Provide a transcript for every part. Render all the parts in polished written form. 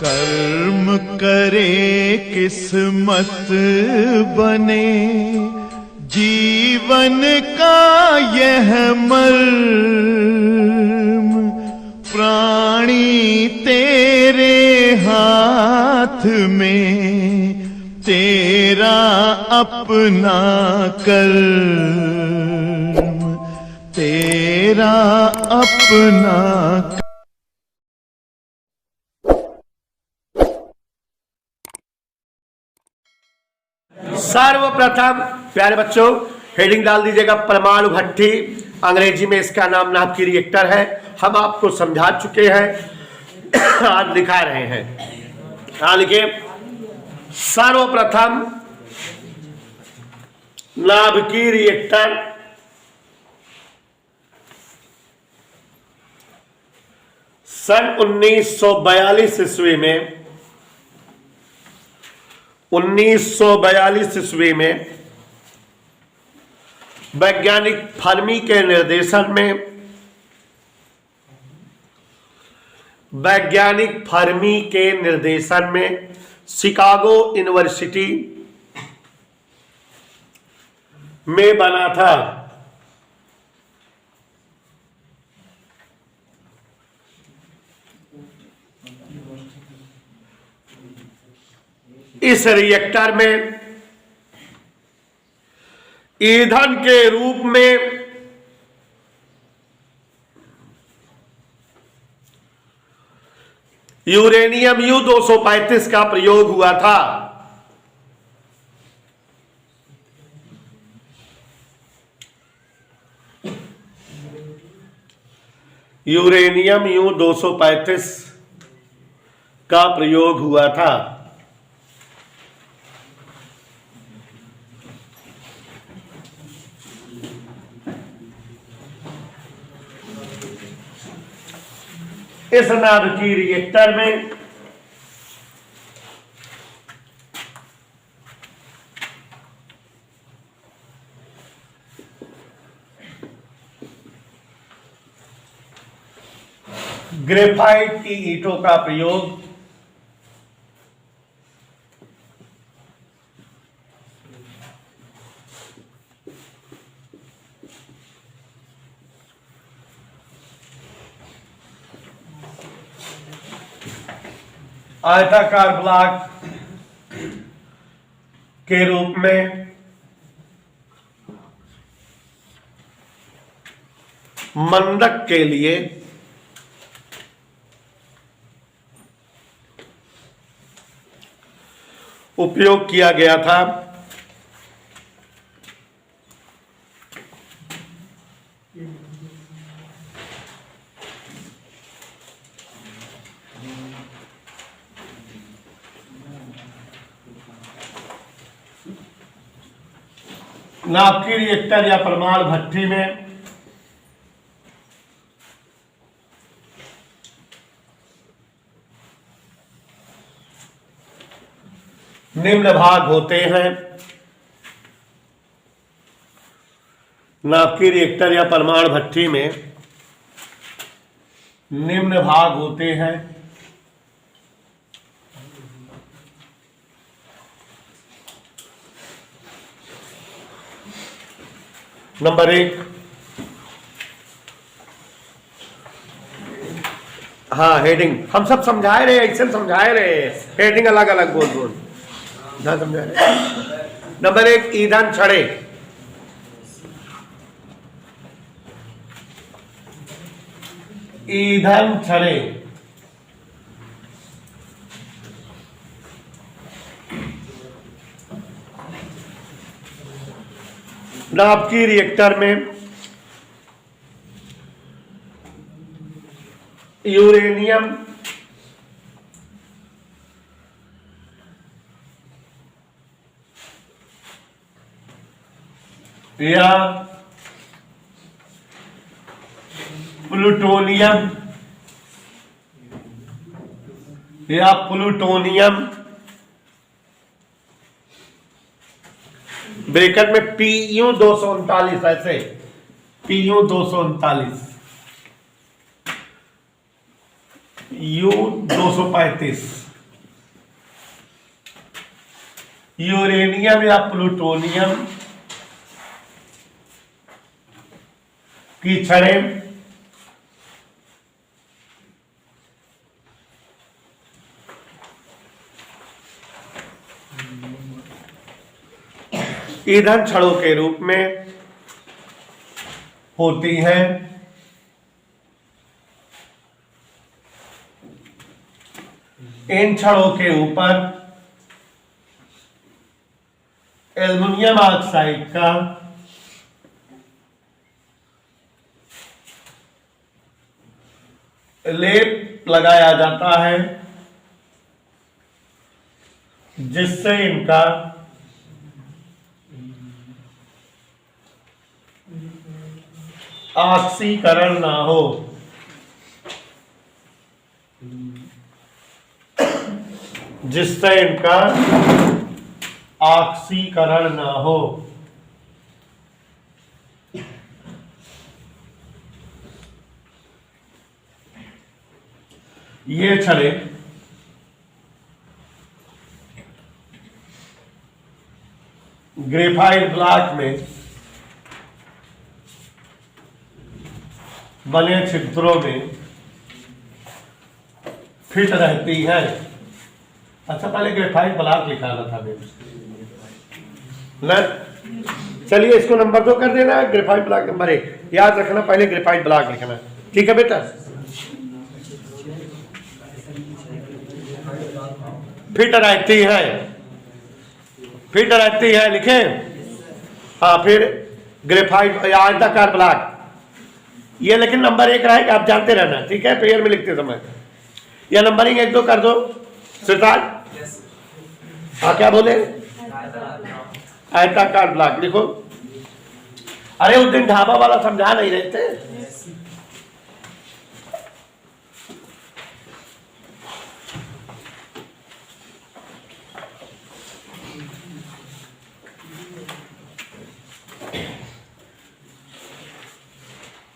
कर्म करे किस्मत बने, जीवन का यह मर्म, प्राणी तेरे हाथ में, तेरा अपना कर्म, तेरा अपना। सर्वप्रथम प्यारे बच्चों हेडिंग डाल दीजिएगा परमाणु भट्ठी। अंग्रेजी में इसका नाम नाभिकीय रिएक्टर है। हम आपको समझा चुके हैं, आज दिखा रहे हैं। लिखिए सर्वप्रथम नाभिकीय रिएक्टर सन 1942 ईस्वी में 1942 ईस्वी में वैज्ञानिक फर्मी के निर्देशन में शिकागो यूनिवर्सिटी में बना था। इस रिएक्टर में ईंधन के रूप में यूरेनियम U-235 का प्रयोग हुआ था। यूरेनियम U-235 का प्रयोग हुआ था। इस नाभिकीय रिएक्टर में ग्रेफाइट की ईंटों का प्रयोग आयताकार ब्लॉक के रूप में मंदक के लिए उपयोग किया गया था। नाभिकीय रिएक्टर या परमाणु भट्ठी में निम्न भाग होते हैं। नाभिकीय रिएक्टर या परमाणु भट्ठी में निम्न भाग होते हैं। नंबर 1, हेडिंग हम सब समझाए रहे, ऐसे समझाए रहे, हेडिंग अलग अलग बोल समझा रहे। नंबर 1 ईंधन छड़े। ईंधन छड़े नाभिकीय रिएक्टर में यूरेनियम या प्लूटोनियम ब्रैकेट में Pu-239 ऐसे Pu-239 U-235 यूरेनियम या प्लूटोनियम की छड़ें ईंधन छड़ों के रूप में होती हैं। इन छड़ों के ऊपर एल्युमिनियम ऑक्साइड का लेप लगाया जाता है, जिससे इनका ऑक्सीकरण ना हो। जिससे इनका ऑक्सीकरण ना हो। ये छड़े ग्रेफाइट ब्लॉक में बने छिद्रों में फिट रहती है। अच्छा, पहले ग्रेफाइट ब्लॉक लिखाना था ना। चलिए इसको नंबर 2 कर देना, ग्रेफाइट ब्लॉक नंबर 1 याद रखना, पहले ग्रेफाइट ब्लॉक लिखना। ठीक है बेटा, फिट रहती है, फिट रहती है लिखे। हाँ, फिर ग्रेफाइट या आयताकार ब्लॉक, ये लेकिन नंबर 1 रहेगा, आप जानते रहना। ठीक है, पेयर में लिखते समय या नंबरिंग 1-2 कर दो। सिद्धार्थ, हाँ क्या बोले? आयताकार ब्लॉक लिखो। अरे उस दिन ढाबा वाला समझा नहीं रहे थे।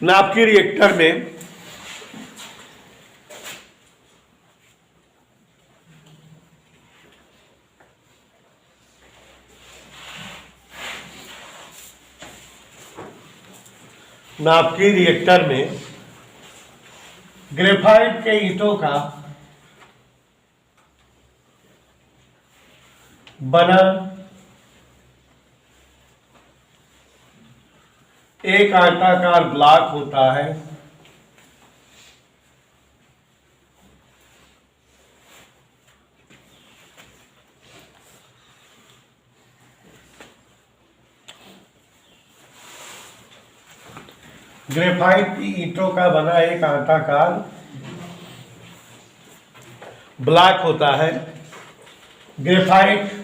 नाभिकीय रिएक्टर में ग्रेफाइट के ईंटों का बना एक आयताकार ब्लॉक होता है। ग्रेफाइट की ईंटों का बना एक आयताकार ब्लॉक होता है। ग्रेफाइट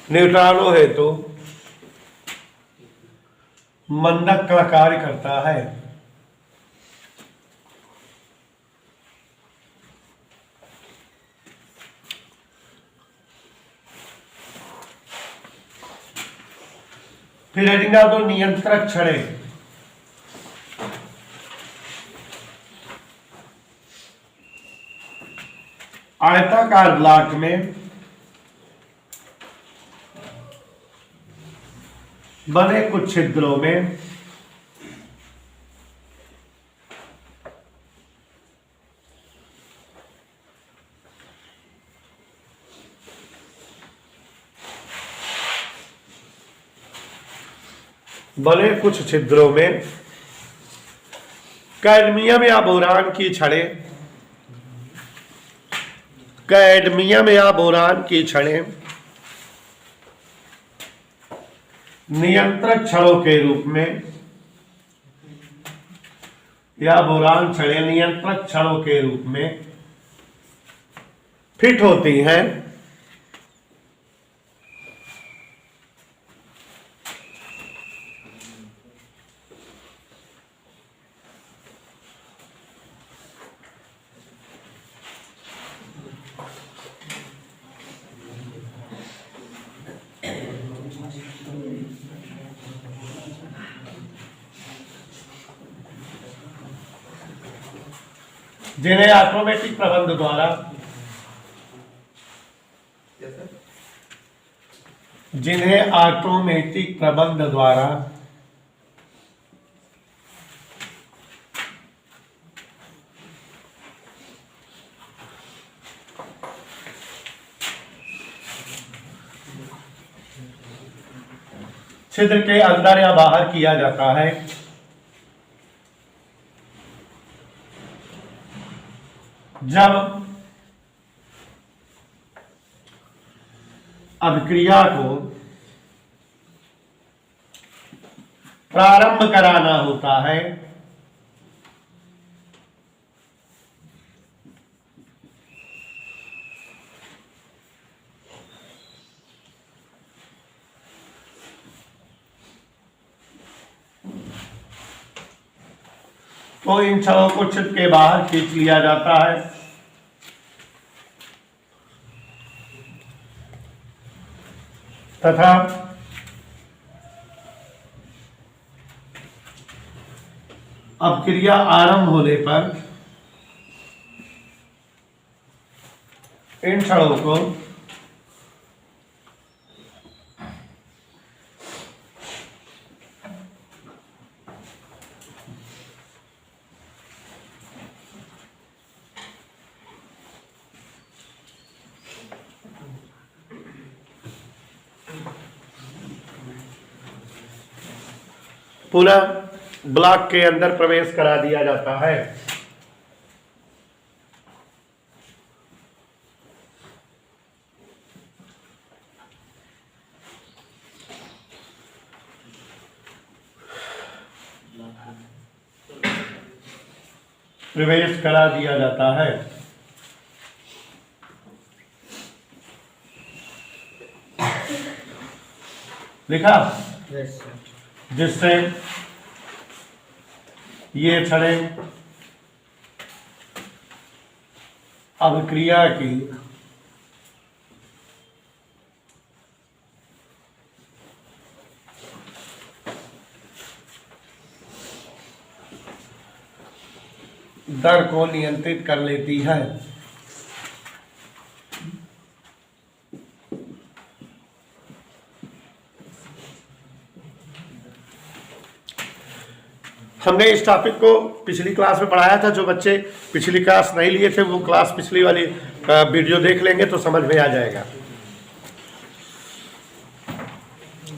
न्यूट्रॉनों हेतु मंदक का कार्य करता है। फिर हेडिंग डाल दो नियंत्रक छड़ें। आयताकार ब्लॉक में बने कुछ छिद्रों में कैडमियम या बोरान की छड़ें, कैडमियम या बोरान की छड़ें नियंत्रक छड़ों के रूप में या बोरान छड़ें नियंत्रक छड़ों के रूप में फिट होती हैं। जिन्हें ऑटोमेटिक प्रबंध द्वारा छिद्र के अंदर या बाहर किया जाता है, जब अभिक्रिया को प्रारंभ कराना होता है, तो इन छड़ों को छिद्र के बाहर खींच लिया जाता है तथा अभिक्रिया आरंभ होने पर इन छड़ों को पुनः ब्लॉक के अंदर प्रवेश करा दिया जाता है। प्रवेश करा दिया जाता है लिखा, जिससे ये छड़ें अभिक्रिया की दर को नियंत्रित कर लेती है। हमने इस टॉपिक को पिछली क्लास में पढ़ाया था। जो बच्चे पिछली क्लास नहीं लिए थे वो क्लास पिछली वाली वीडियो देख लेंगे तो समझ में आ जाएगा।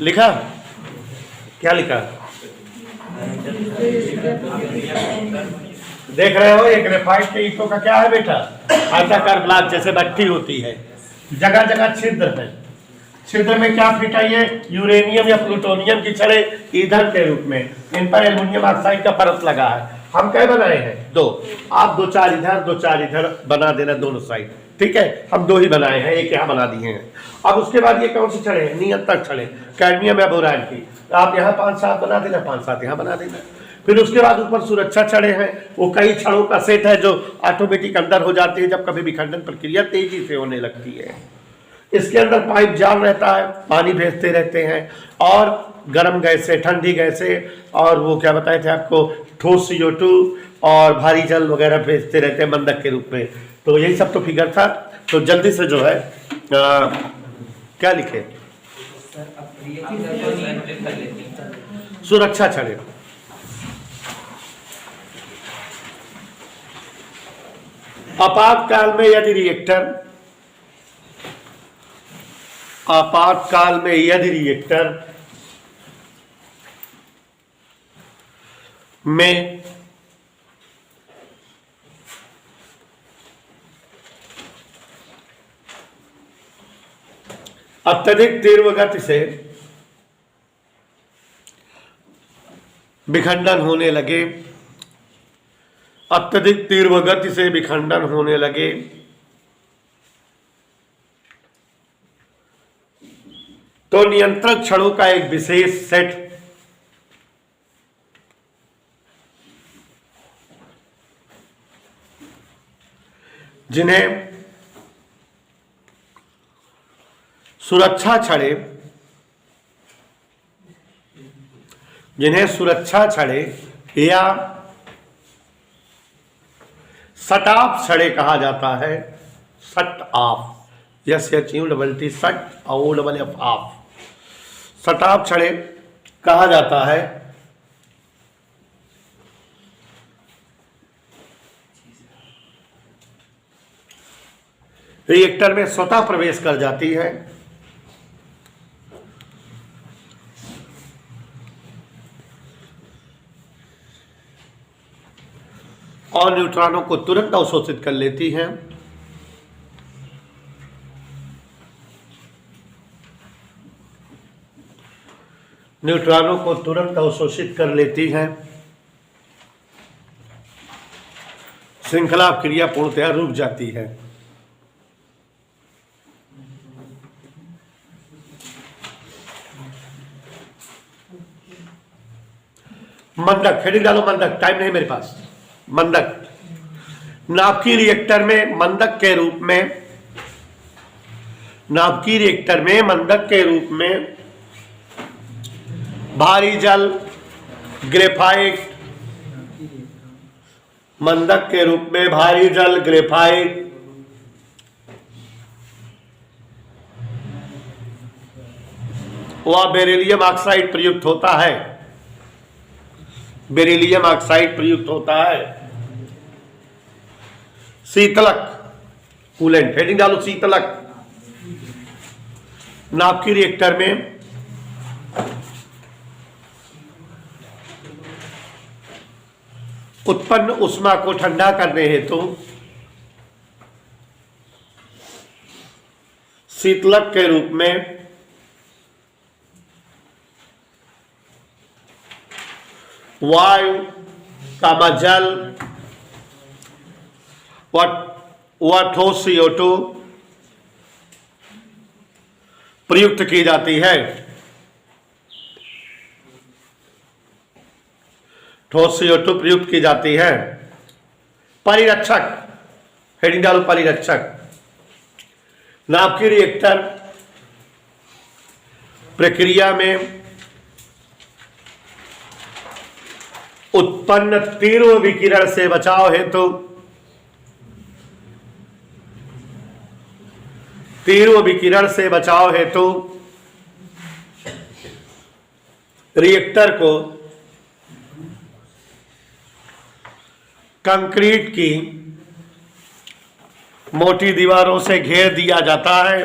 लिखा क्या लिखा देख रहे हो? एक ग्रेफाइट के ईंटों का क्या है बेटा? आयताकार ब्लॉक जैसे भट्टी होती है, जगह जगह छिद्र है। छिद्र में क्या फिट है? ये यूरेनियम या प्लूटोनियम की छड़ें ईंधन के रूप में, इन पर एल्युमिनियम ऑक्साइड का परत लगा है। हम क्या बनाए हैं? दो। आप दो चार इधर बना देना दोनों साइड, ठीक है? हम दो ही बनाए हैं, एक यहाँ बना दिए हैं। अब उसके बाद ये कौन सी छड़ें हैं? नियंत्रक छड़ें, कैडमियम या बोरान की। आप यहाँ 5-7 बना देना, 5-7 यहाँ बना देना। फिर उसके बाद ऊपर सुरक्षा छड़ें हैं, वो कई छड़ों का सेट है जो ऑटोमेटिक अंदर हो जाती है जब कभी विखंडन प्रक्रिया तेजी से होने लगती है। इसके अंदर पाइप जाल रहता है, पानी भेजते रहते हैं और गर्म गैसें, ठंडी गैसें और वो क्या बताए थे आपको, ठोस CO2 और भारी जल वगैरह भेजते रहते हैं बंधक के रूप में। तो यही सब तो फिगर था। तो जल्दी से जो है क्या लिखे? सुरक्षा छड़ें। आपातकाल में यदि रिएक्टर में अत्यधिक तीव्र गति से विखंडन होने लगे, तो नियंत्रक छड़ों का एक विशेष सेट जिन्हें सुरक्षा छड़ें या सट ऑफ छड़े कहा जाता है, सट ऑफ, SHUT सट OFF ऑफ, सट ऑफ छड़े कहा जाता है। रिएक्टर में स्वतः प्रवेश कर जाती है और न्यूट्रॉनों को तुरंत अवशोषित कर लेती हैं। न्यूट्रॉनों को तुरंत अवशोषित कर लेती हैं। श्रृंखला क्रिया पूर्णतया रुक जाती है। मंदक, हेडिंग डालो मंदक, टाइम नहीं मेरे पास। मंदक, नाभिकीय रिएक्टर में मंदक के रूप में, नाभिकीय रिएक्टर में मंदक के रूप में भारी जल, ग्रेफाइट, मंदक के रूप में भारी जल, ग्रेफाइट, व बेरिलियम ऑक्साइड प्रयुक्त होता है। बेरिलियम ऑक्साइड प्रयुक्त होता है। शीतलक, कूलेंट, हेडिंग डालो शीतलक। नाभिकीय रिएक्टर में उत्पन्न उष्मा को ठंडा करने हेतु शीतलक के रूप में वायु, जल व ठोस CO2 प्रयुक्त की जाती है। ठोस CO2 प्रयुक्त की जाती है। परिरक्षक, हेडिंग डालो परिरक्षक। नाभिकीय रिएक्टर प्रक्रिया में उत्पन्न तीव्र विकिरण से बचाव हेतु, तीव्र विकिरण से बचाव हेतु रिएक्टर को कंक्रीट की मोटी दीवारों से घेर दिया जाता है।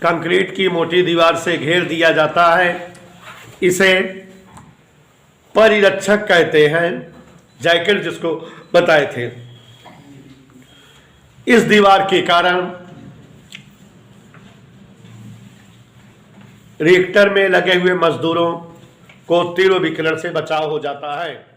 कंक्रीट की मोटी दीवार से घेर दिया जाता है। इसे परिरक्षक कहते हैं, जैकेट जिसको बताए थे। इस दीवार के कारण रिएक्टर में लगे हुए मजदूरों को तीव्र विकिरण से बचाव हो जाता है।